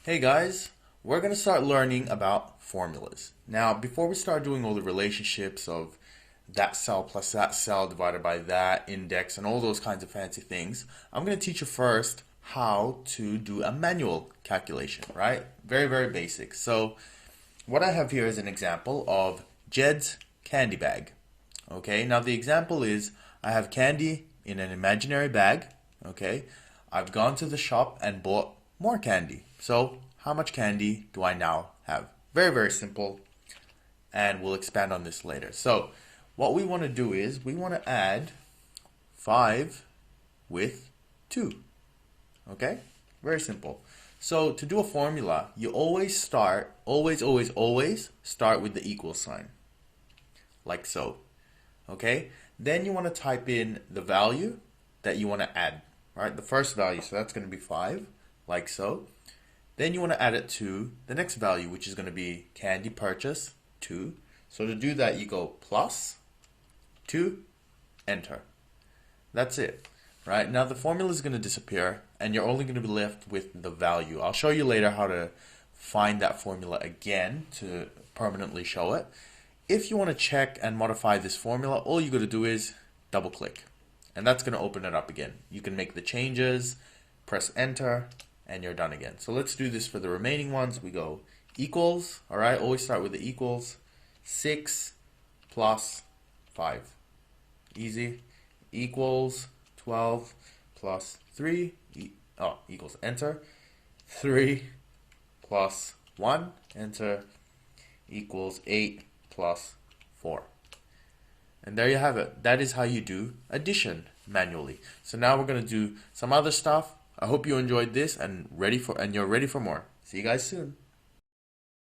Hey guys, we're going to start learning about formulas. Now, before we start doing all the relationships of that cell plus that cell divided by that index and all those kinds of fancy things, I'm going to teach you first how to do a manual calculation, right? Very, very basic. So, what I have here is an example of Jed's candy bag. Okay, now the example is I have candy in an imaginary bag. Okay, I've gone to the shop and bought more candy. So, how much candy do I now have? Very, very simple, and we'll expand on this later. So, what we want to do is we want to add 5 with 2. Okay? Very simple. So, to do a formula, you always start, always start with the equal sign. Like so. Okay? Then you want to type in the value that you want to add. Right? The first value, so that's going to be 5, like so. Then you want to add it to the next value, which is going to be candy purchase, 2. So to do that, you go plus 2, enter. That's it. Right? Now the formula is going to disappear, and you're only going to be left with the value. I'll show you later how to find that formula again to permanently show it. If you want to check and modify this formula, all you got to do is double click. And that's going to open it up again. You can make the changes, press enter, and you're done again. So let's do this for the remaining ones. We go equals, all right, always start with the equals, 6 plus 5. Easy. Equals 12 plus 3, equals enter. 3 plus 1, enter, equals 8 plus 4. And there you have it. That is how you do addition manually. So now we're going to do some other stuff. I hope you enjoyed this and you're ready for more. See you guys soon.